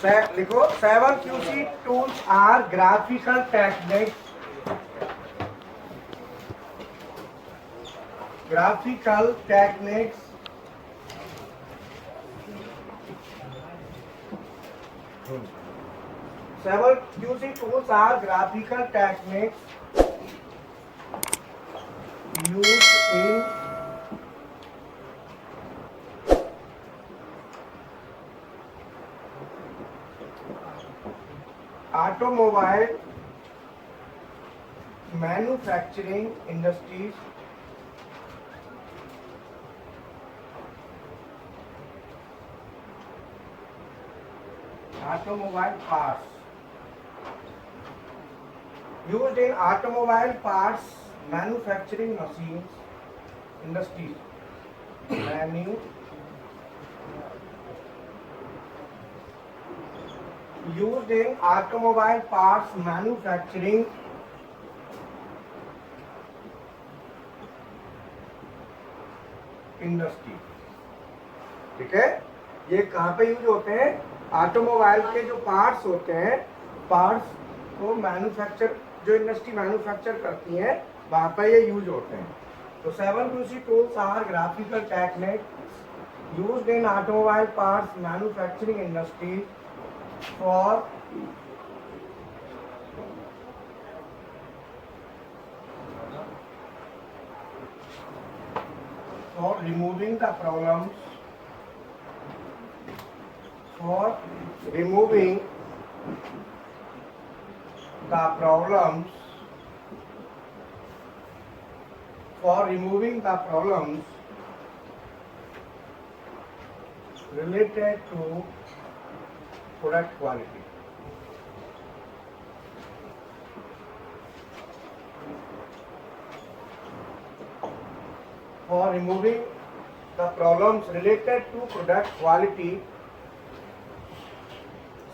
लिखो 7QC tools are graphical techniques. Graphical techniques several QC tools are graphical techniques used in automobile manufacturing industries. Automobile parts used in automobile parts manufacturing machines industries. Used in automobile parts manufacturing industry. ठीक है, ये कहाँ पे use होते हैं? Automobile के जो parts होते हैं, पार्ट्स को मैन्युफैक्चर, जो इंडस्ट्री मैन्युफैक्चर करती है वहाँ पे ये यूज होते हैं. तो 7QC tools are graphical technique used in automobile parts manufacturing industry for removing the problems, for removing the problems, for removing the problems related to product quality. For removing the problems related to product quality,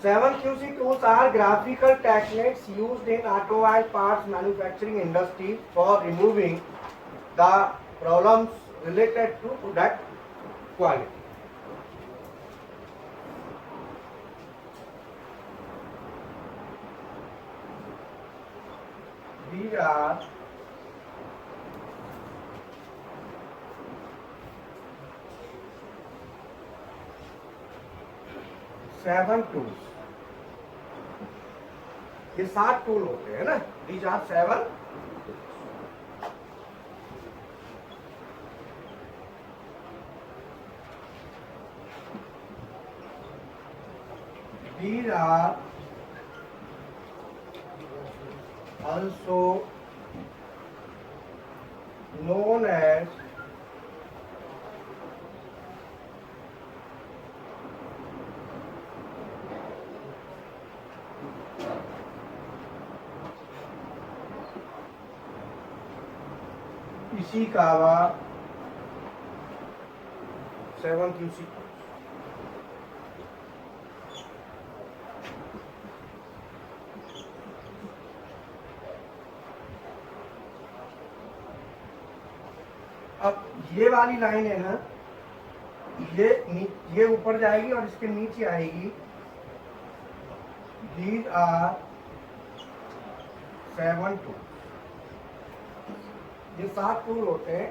7QC tools are graphical techniques used in automobile parts manufacturing industry for removing the problems related to product quality. These are seven tools. ये 7 tool होते हैं ना. These are 7. These are also known as Ishikawa 7QC. अब ये वाली line है ना, ये ऊपर जाएगी और इसके नीचे आएगी. These are 7 tool. ये 7 टूल होते हैं.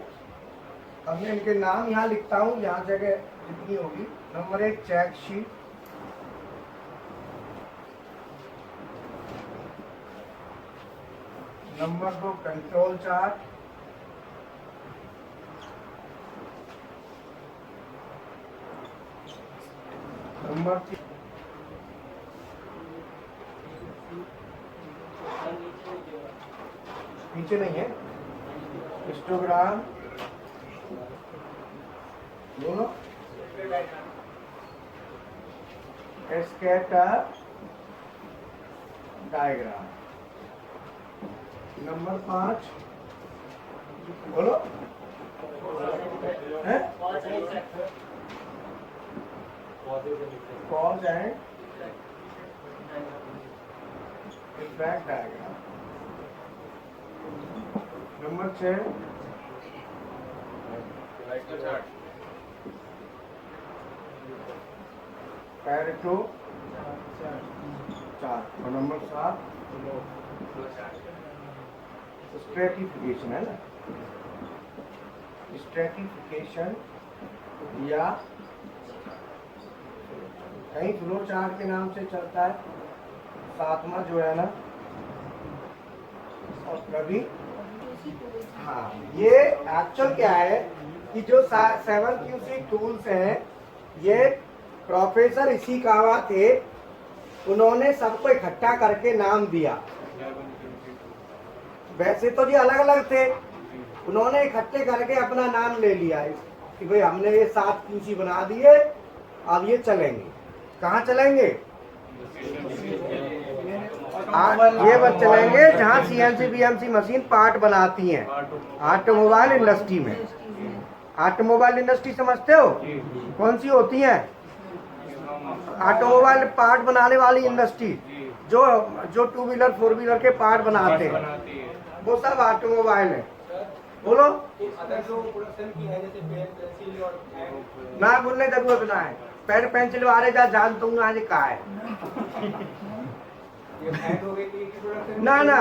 अब मैं इनके नाम यहाँ लिखता हूँ, यहाँ जगह जितनी होगी. Number 1 check sheet, number 2 control chart, number 3 नीचे नहीं है, हिस्टोग्राम दोनों, स्कैटर डायग्राम. नंबर 5 बोलो है, cause and effect diagram. Number 6 Pareto 4 और नंबर 7 स्ट्रेटिफिकेशन है ना, स्ट्रेटिफिकेशन या कहीं फ्लो चार्ट के नाम से चलता है। 7वां जो है ना, और कभी हाँ, ये एक्चुअल क्या है कि जो 7 QC टूल्स हैं, ये प्रोफेसर इशिकावा थे, उन्होंने सबको इकट्ठा करके नाम दिया। वैसे तो जी अलग अलग थे, उन्होंने इकट्ठे करके अपना नाम ले लिया कि भाई हमने ये 7 QC बना दिए, अब ये चलेंगे। कहाँ चलेंगे? ये बस चलेंगे जहाँ CNC BMC मशीन पार्ट बनाती हैं, ऑटोमोबाइल इंडस्ट्री में। ऑटोमोबाइल इंडस्ट्री समझते हो कौन सी होती है? ऑटोमोबाइल पार्ट बनाने वाली इंडस्ट्री, जो 2 व्हीलर 4 व्हीलर के पार्ट बनाते हैं, वो सब ऑटोमोबाइल है। बोलो ना, बोलने जरूरत ना है। पेन पेंसिल वाले जा जानता हूँ आज का है ना ना,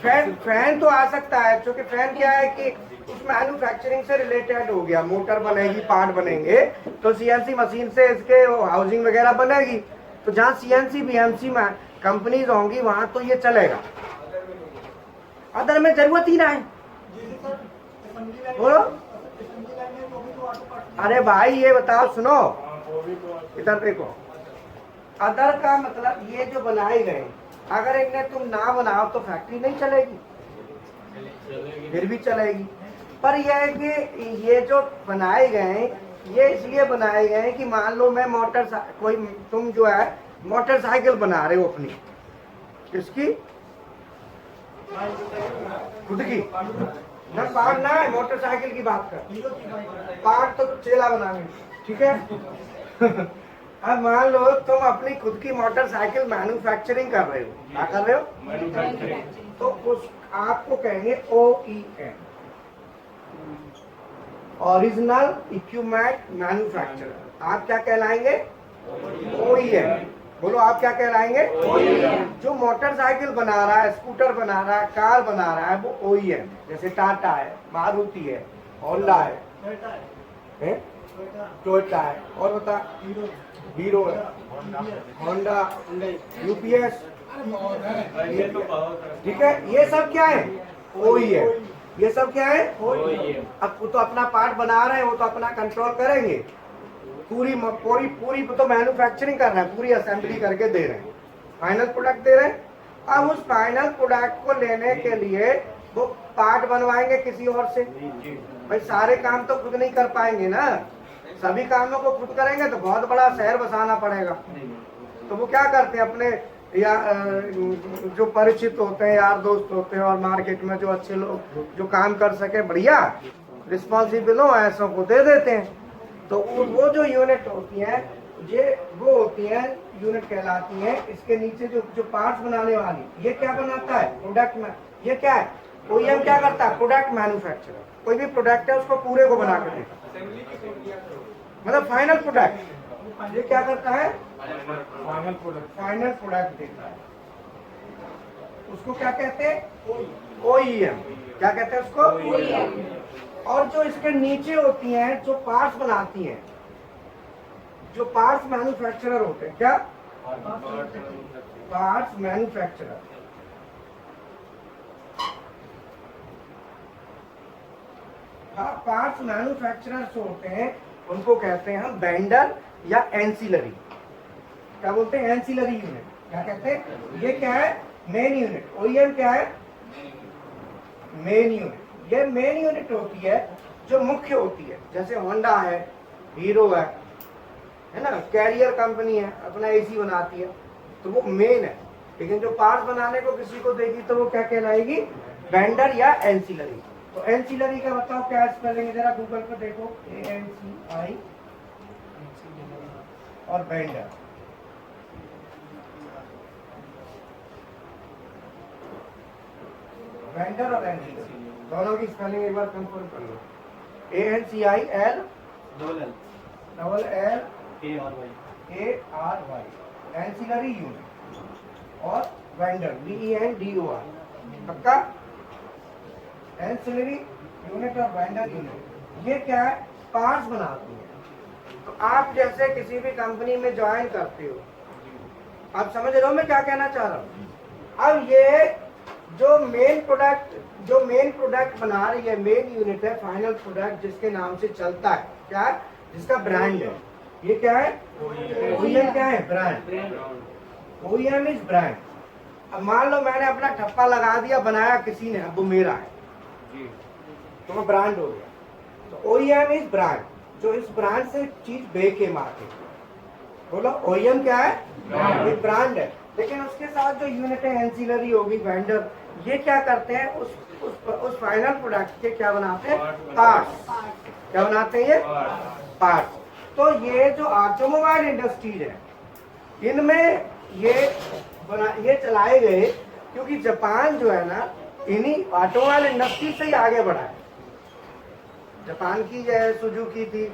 फैन तो आ सकता है, क्योंकि फैन क्या है कि उस मैन्युफैक्चरिंग से रिलेटेड हो गया। मोटर बनेगी, पार्ट बनेंगे, तो CNC मशीन से इसके हाउसिंग वगैरह बनेगी। तो जहाँ CNC BMC में कंपनीज होंगी वहां तो ये चलेगा, अदर में जरूरत ही ना है। बोलो अरे भाई ये बताओ, सुनो इधर देखो, अदर का मतलब ये जो बनाए गए, अगर इन्हें तुम ना बनाओ तो फैक्ट्री नहीं चलेगी, फिर भी चलेगी। पर यह है कि ये जो बनाए गए, ये इसलिए बनाए गए कि मान लो मैं कोई तुम जो है मोटरसाइकिल बना रहे हो अपनी, किसकी? खुद की ना, पार्ट ना है, मोटरसाइकिल की बात कर। पार्ट तो चेला बनाने, ठीक है अब मान लो तुम अपनी खुद की मोटरसाइकिल मैन्युफैक्चरिंग कर रहे हो, क्या कर रहे हो? तो उस आपको कहेंगे OEM, ओरिजिनल इक्विपमेंट मैन्युफैक्चरर। आप क्या कहलाएंगे? OEM। बोलो आप क्या कहलाएंगे? OEM। जो मोटरसाइकिल बना रहा है, स्कूटर बना रहा है, कार बना रहा है, वो OEM। जैसे टाटा है, मारुति है, होंडा है, टोयोटा है, और बता, हीरो है, होंडा, UPS, ठीक है। ये सब क्या है? OEM। ये सब क्या है? अब वो तो अपना पार्ट बना रहे हैं, वो तो अपना कंट्रोल करेंगे, पूरी तो मैन्युफैक्चरिंग कर रहे हैं, पूरी असेंबली करके दे रहे हैं, फाइनल प्रोडक्ट दे रहे हैं। अब उस फाइनल प्रोडक्ट को लेने के लिए वो पार्ट बनवाएंगे किसी और से। भाई सारे काम तो खुद नहीं कर पाएंगे ना, सभी कामों को खुद करेंगे तो बहुत बड़ा शहर बसाना पड़ेगा। तो वो क्या करते हैं, अपने या जो परिचित होते हैं, यार दोस्त होते हैं, और मार्केट में जो अच्छे लोग जो काम कर सके, बढ़िया रिस्पॉन्सिबल हो, ऐसों को दे देते हैं। तो वो जो यूनिट होती है, ये वो होती है यूनिट कहलाती है। इसके नीचे जो पार्ट्स बनाने वाली, ये क्या बनाता है? प्रोडक्ट में। ये क्या है? OEM क्या करता है? Product manufacturer. कोई भी प्रोडक्ट है उसको पूरे को बना कर देता, मतलब फाइनल प्रोडक्ट। ये क्या करता है? फाइनल प्रोडक्ट देता है। उसको क्या कहते हैं? OEM। क्या कहते हैं उसको? OEM। और जो इसके नीचे होती हैं, जो पार्ट्स बनाती हैं, जो पार्ट्स मैन्युफैक्चरर होते हैं, क्या? Parts manufacturer. पार्ट्स मैन्युफैक्चरर्स होते हैं, उनको कहते हैं हम वेंडर या एंसिलरी। क्या बोलते हैं? Ancillary unit. क्या कहते हैं? ये क्या है? Main unit. OEM क्या है? Main unit. ये मेन यूनिट होती है जो मुख्य होती है। जैसे होंडा है, हीरो है ना, कैरियर कंपनी है, अपना AC बनाती है, तो वो मेन है। लेकिन जो पार्ट्स बनाने को किसी को देगी तो वो क्या कहलाएगी? वेंडर या एंसिलरी। तो एंसिलरी का बताओ क्या स्पेलिंग है, जरा गूगल पर देखो, ANCI और वेंडर। वेंडर और एंसिलरी दोनों की स्पेलिंग एक बार कंफर्म कर लो। ANCIL ARY। एंसिलरी यूनिट और वेंडर VENDOR पक्का। एंसिलरी यूनिट और वेंडर यूनिट ये क्या है, पार्ट्स बनाती है। तो आप जैसे किसी भी कंपनी में ज्वाइन करते हो, आप समझ रहे हो मैं क्या कहना चाह रहा हूँ। अब ये जो मेन प्रोडक्ट बना रही है, मेन यूनिट है, फाइनल प्रोडक्ट जिसके नाम से चलता है, क्या है, जिसका ब्रांड है, ये क्या है, OEM क्या है, ब्रांड। OEM is brand. अब मान लो मैंने अपना ठप्पा लगा दिया, बनाया किसी ने, अब वो मेरा है तो वो ब्रांड हो गया। तो OEM इज ब्रांड, जो इस ब्रांड से चीज बेचे मार्केट। बोलो OEM क्या है, एक ब्रांड है। लेकिन उसके साथ जो यूनिट है, एंसिलरी होगी, वेंडर, ये क्या करते हैं, उस फाइनल प्रोडक्ट के क्या बनाते हैं, पार्ट्स। क्या बनाते हैं, ये पार्ट्स। तो ये जो ऑटोमोबाइल इंडस्ट्रीज है, इनमें ये चलाए गए क्योंकि जापान जो है ना, इन्हीं ऑटोमोबाइल इंडस्ट्री से ही आगे बढ़ा है। जापान की जो है सुजुकी थी,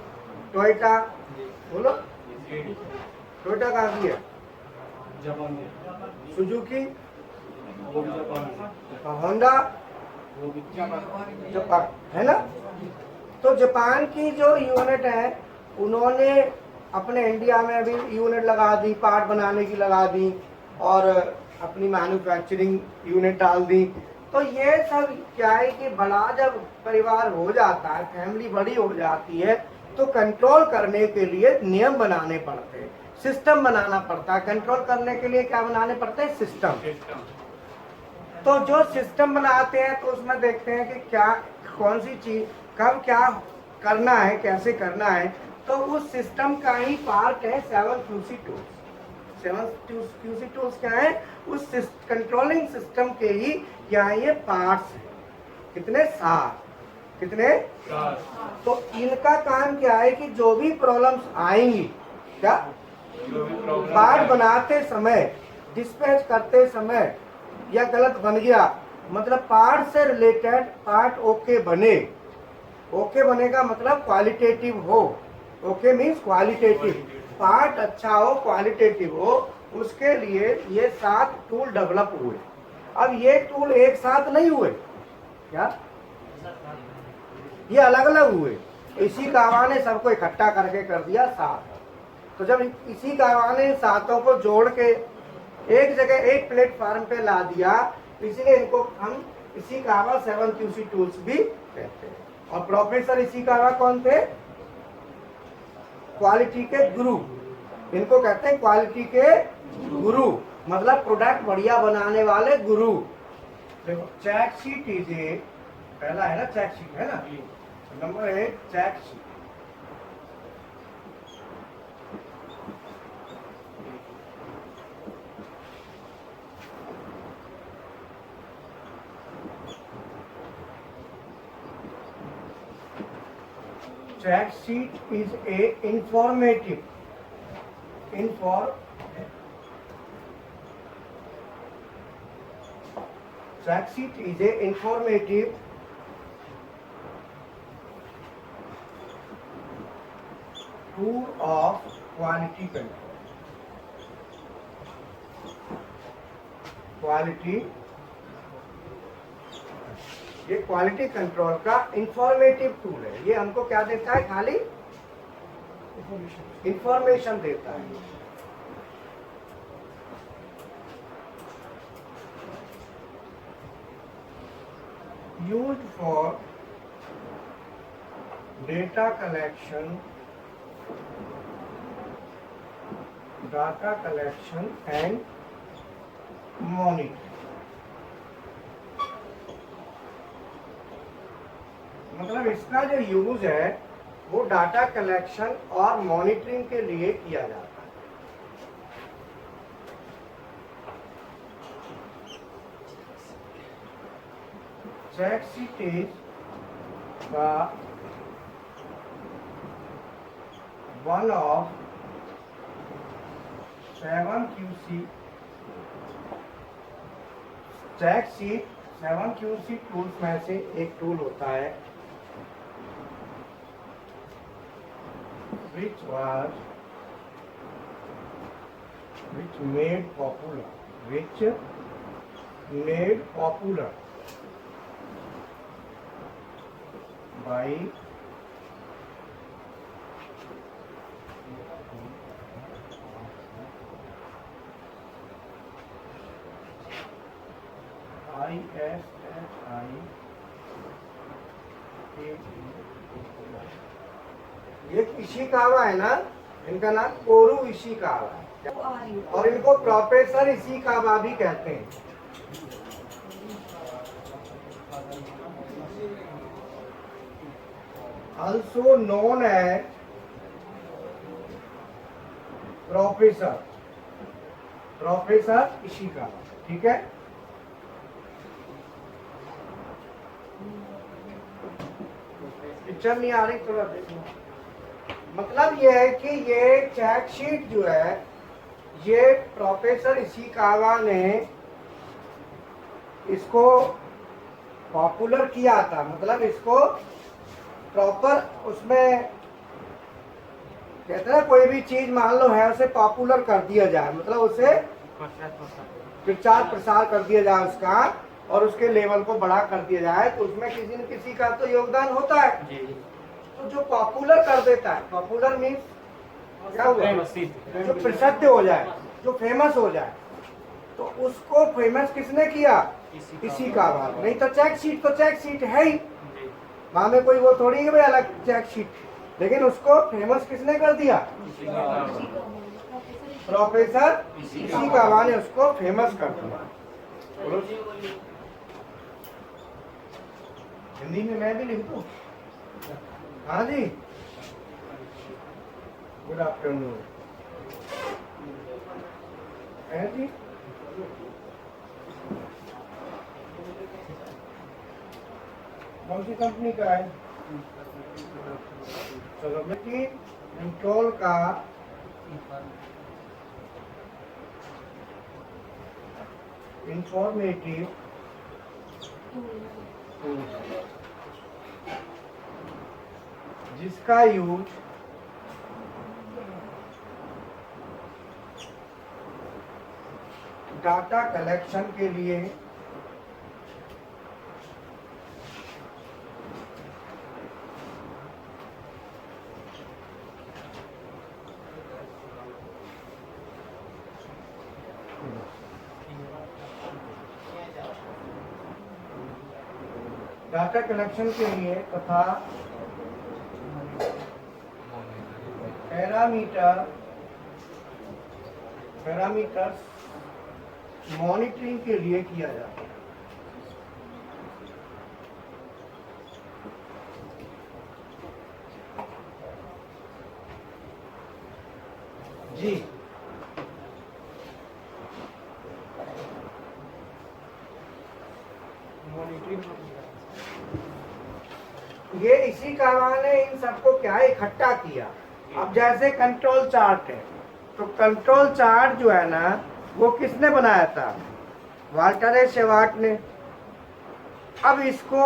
टोयोटा, बोलो टोयोटा कहाँ की है, सुजुकी, होंडा, जापान है ना। तो जापान की जो यूनिट है, उन्होंने अपने इंडिया में भी यूनिट लगा दी, पार्ट बनाने की लगा दी, और अपनी मैन्युफैक्चरिंग यूनिट डाल दी। तो ये सब क्या है कि बड़ा जब परिवार हो जाता है, फैमिली बड़ी हो जाती है, तो कंट्रोल करने के लिए नियम बनाने पड़ते हैं, सिस्टम बनाना पड़ता है। कंट्रोल करने के लिए क्या बनाने पड़ते हैं, सिस्टम। तो जो सिस्टम बनाते हैं, तो उसमें देखते हैं कि क्या, कौन सी चीज कब क्या करना है, कैसे करना है। तो उस सिस्टम का ही पार्ट है 7 QC टूल्स। 7 QC टूल्स क्या है, उस कंट्रोलिंग सिस्टम के ही क्या है, ये पार्ट्स हैं। कितने, 7। कितने, 7। तो इनका काम क्या है कि जो भी प्रॉब्लम्स आएंगी, क्या पार्ट बनाते समय, डिस्पैच करते समय, या गलत बन गया, मतलब पार्ट से रिलेटेड पार्ट ओके बने। ओके बने का मतलब क्वालिटेटिव हो। ओके मीन्स क्वालिटेटिव, पार्ट अच्छा हो, क्वालिटेटिव हो, उसके लिए ये 7 टूल डेवलप हुए। अब ये टूल एक साथ नहीं हुए, क्या ये अलग अलग हुए। इसी कावा ने सबको इकट्ठा करके कर दिया 7। तो जब इसी कावा ने 7 को जोड़ के एक जगह, एक प्लेटफॉर्म पे ला दिया, इसलिए इनको हम इसी कावा 7 QC टूल्स भी कहते हैं। और प्रोफेसर इसी कावा कौन थे, क्वालिटी के गुरु। इनको कहते हैं क्वालिटी के गुरु, मतलब प्रोडक्ट बढ़िया बनाने वाले गुरु। देखो चेक शीट इज ए, पहला है ना चेक शीट, है ना, number 1 check sheet. Fact sheet is a informative fact sheet is a informative tool of quality control. Quality, ये क्वालिटी कंट्रोल का इंफॉर्मेटिव टूल है। ये हमको क्या देता है, खाली इंफॉर्मेशन देता है। Used for data collection and monitoring. मतलब इसका जो यूज है वो डाटा कलेक्शन और मॉनिटरिंग के लिए किया जाता है। Check sheet is one of 7 QC। Check sheet 7 QC tools में से एक टूल होता है, which was which made popular by ये इशिकावा है ना, इनका नाम कोरू इशिकावा है और इनको प्रोफेसर इशिकावा भी कहते हैं। Also known as professor Ishikawa. ठीक है, पिक्चर नहीं आ रही, थोड़ा देखो। मतलब ये है कि ये चेक शीट जो है ये प्रोफेसर इशिकावा ने इसको पॉपुलर किया था। मतलब इसको प्रॉपर उसमें कहते हैं कोई भी चीज मान लो है उसे पॉपुलर कर दिया जाए, मतलब उसे प्रचार प्रसार कर दिया जाए उसका और उसके लेवल को बड़ा कर दिया जाए, तो उसमें किसी न किसी का तो योगदान होता है। तो जो पॉपुलर कर देता है, पॉपुलर मीन्स क्या हुआ, जो प्रसिद्ध हो जाए, जो फेमस हो जाए, तो उसको फेमस किसने किया, इसी का बात। नहीं तो चेक शीट है ही, वहां में कोई वो थोड़ी है भाई अलग चेक शीट, लेकिन उसको फेमस किसने कर दिया, प्रोफेसर इशिकावा ने उसको फेमस कर दिया। हिंदी में मैं भी लिख दूं? हाँ जी, गुड आफ्टरनून जी। कौन सी कंपनी का है? क्वालिटी कंट्रोल का इंफॉर्मेटिव जिसका यूज डाटा कलेक्शन के लिए तथा पैरामीटर्स मॉनिटरिंग के लिए किया जाता है। जी, ये इशिकावा ने इन सबको क्या इकट्ठा किया। अब जैसे कंट्रोल चार्ट है, तो कंट्रोल चार्ट जो है ना वो किसने बनाया था, वाल्टर शेवार्ट ने। अब इसको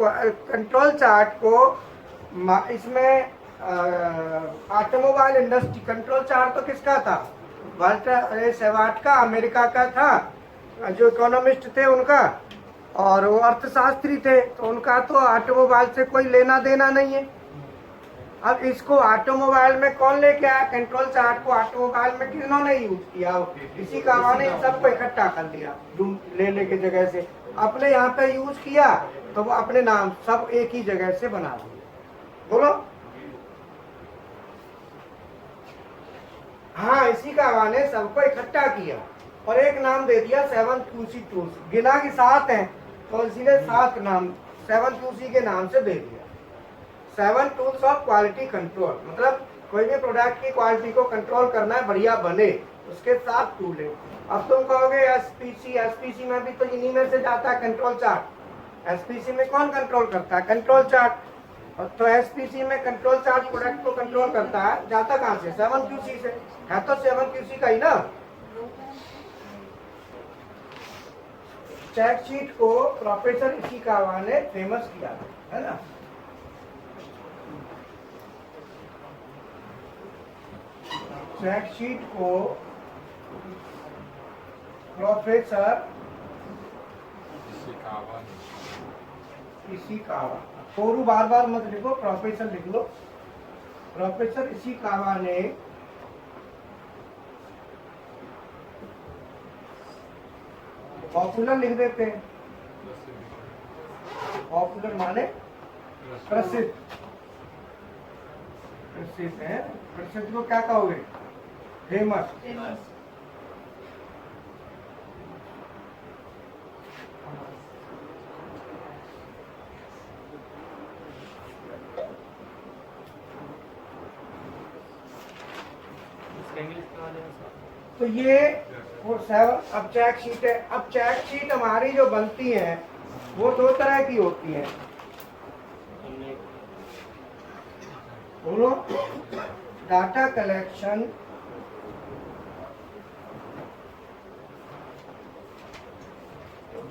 कंट्रोल चार्ट को इसमें ऑटोमोबाइल इंडस्ट्री, कंट्रोल चार्ट तो किसका था, वाल्टर शेवार्ट का, अमेरिका का था, जो इकोनॉमिस्ट थे उनका, और वो अर्थशास्त्री थे, तो उनका तो ऑटोमोबाइल से कोई लेना देना नहीं है। अब इसको ऑटोमोबाइल में कौन लेके आया, कंट्रोल चार्ट को ऑटोमोबाइल में किन्होंने यूज किया, इशिकावा ने सबको इकट्ठा कर दिया, ले के जगह से अपने यहाँ पे यूज किया, तो वो अपने नाम सब एक ही जगह से बना दिया। बोलो हाँ, इशिकावा ने सबको इकट्ठा किया और एक नाम दे दिया 7QC टूल्स, गिना के 7 हैं तो इसीलिए 7 नाम 7QC के नाम से दे दिया। 7 टूल्स ऑफ क्वालिटी कंट्रोल, मतलब कोई भी प्रोडक्ट की क्वालिटी को कंट्रोल करना है, बढ़िया बने, उसके 7 टूल है। अब तुम कहोगे एसपीसी में भी तो इन्हीं में से जाता है कंट्रोल चार्ट। एसपीसी में कौन कंट्रोल करता है, कंट्रोल चार्ट। तो एसपीसी में कंट्रोल चार्ट प्रोडक्ट को कंट्रोल करता है, जाता कहाँ से, 7QC से, है तो 7QC का ही ना। चेक शीट को प्रोफेसर इशिकावा ने फेमस किया है ना। चेक शीट को प्रोफेसर इशिकावा, कोरू बार बार मत लिखो, प्रोफेसर लिख लो। प्रोफेसर इशिकावा ने पॉपुलर लिख देते हैं, पॉपुलर माने प्रसिद्ध, प्रसिद्ध है, प्रसिद्ध को क्या कहोगे? फेमस। तो ये 7 अब चेक शीट है। अब चेक शीट हमारी जो बनती है वो 2 तरह की होती है। बोलो, डाटा कलेक्शन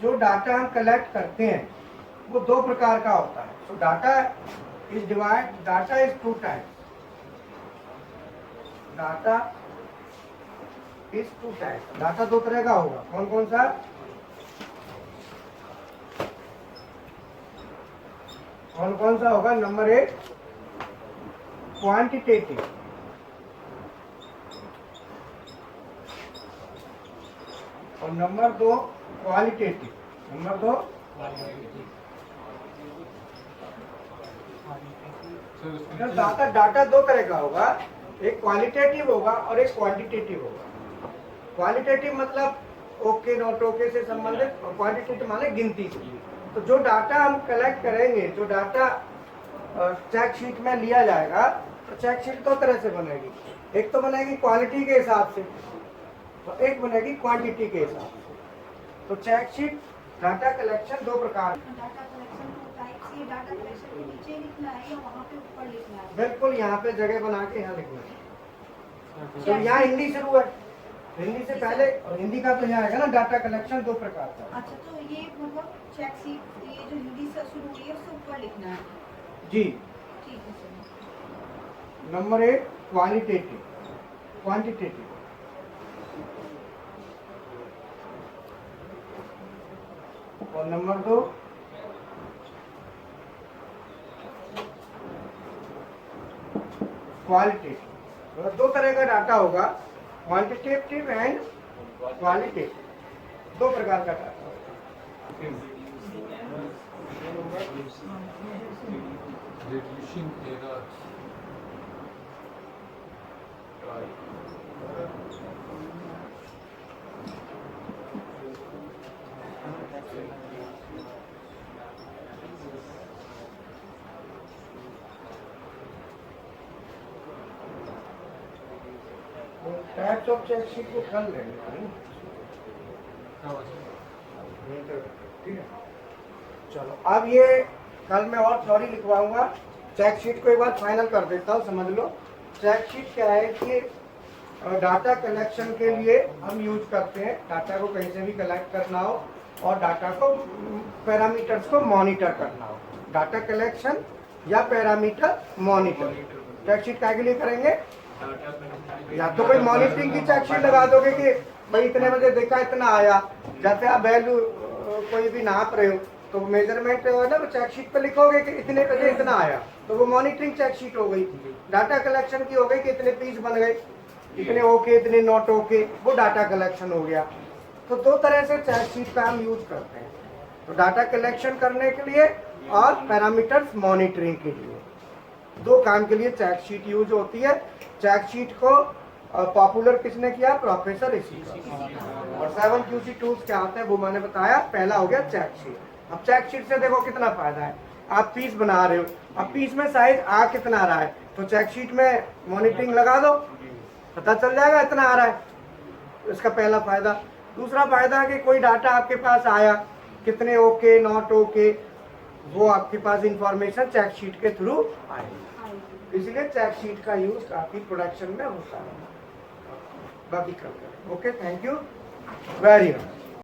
जो डाटा हम कलेक्ट करते हैं वो 2 प्रकार का होता है। तो data is 2 types. Data is 2 types. Data 2 तरह का होगा। कौन कौन सा? कौन कौन सा होगा? नंबर 1 क्वांटिटेटिव, और नंबर 2 क्वालिटेटिव। नंबर 2 डाटा 2 तरह का होगा, एक क्वालिटेटिव होगा और एक क्वांटिटेटिव होगा। क्वालिटेटिव मतलब ओके नॉट ओके से संबंधित, और क्वांटिटेटिव माने गिनती से। तो जो डाटा हम कलेक्ट करेंगे, जो डाटा चेक शीट में लिया जाएगा, तो चेक शीट 2 तरह से बनेगी। एक तो बनेगी क्वालिटी के हिसाब से, तो एक बनेगी क्वांटिटी के हिसाब से। तो चेक शीट डाटा कलेक्शन 2 प्रकार। Data collection type C, data collection के नीचे लिखना है या वहाँ पे ऊपर लिखना है? बिल्कुल, यहाँ पे जगह बना के यहाँ लिखना है। तो यहाँ हिंदी शुरू है, हिंदी से पहले, और हिंदी का तो यहाँ आएगा ना। डाटा कलेक्शन 2 प्रकार का। अच्छा, तो ये मतलब चेक शीट ये जो हिंदी से शुरू हुई है उससे ऊपर लिखना है? जी। ठीक है सर। Number 1 qualitative, quantitative. और नंबर 2 क्वालिटेटिव। 2 तरह का डाटा होगा, क्वांटिटेटिव एंड क्वालिटेटिव। 2 प्रकार का डाटा होगा। Reducing errors. Types of check sheet को कर लेंगे, ठीक है। चलो, अब ये कल मैं और थ्योरी लिखवाऊंगा। चेक शीट को एक बार फाइनल कर देता हूँ, समझ लो। चेक शीट क्या है कि डाटा कलेक्शन के लिए हम यूज करते हैं। डाटा को कहीं से भी कलेक्ट करना हो और डाटा को पैरामीटर्स को मॉनिटर करना हो, डाटा कलेक्शन या पैरामीटर मॉनिटर। चेक शीट क्या के लिए करेंगे? या तो कोई मॉनिटरिंग की चेक शीट लगा दोगे कि भाई इतने बजे देखा इतना आया। जैसे आप वैल्यू कोई भी नाप रहे हो तो मेजरमेंट है ना, चेक शीट पे लिखोगे कि इतने बजे इतना आया, तो वो मॉनिटरिंग चेक शीट हो गई। डाटा कलेक्शन की हो गई कि इतने पीस बन गए, इतने ओके इतने नॉट ओके, वो डाटा कलेक्शन हो गया। तो 2 तरह से चेक शीट का हम यूज करते हैं, तो डाटा कलेक्शन करने के लिए और पैरामीटर्स मॉनिटरिंग के लिए। 2 काम के लिए चेक शीट यूज होती है। चेक शीट को पॉपुलर किसने किया? Professor Ishikawa. और 7 QC टूल्स क्या होते हैं वो मैंने बताया। पहला हो गया चेक शीट। अब चेक शीट से देखो कितना फायदा है। आप पीस बना रहे हो, अब पीस में साइज आ कितना रहा है, तो चेक शीट में मॉनिटरिंग लगा दो, पता चल जाएगा इतना आ रहा है। इसका पहला फायदा। दूसरा फायदा है कि कोई डाटा आपके पास आया, कितने ओके नॉट ओके, वो आपके पास इंफॉर्मेशन चेक शीट के थ्रू आएगी। इसलिए चेक शीट का यूज काफी प्रोडक्शन में होता है। बाकी कर okay, thank you very much.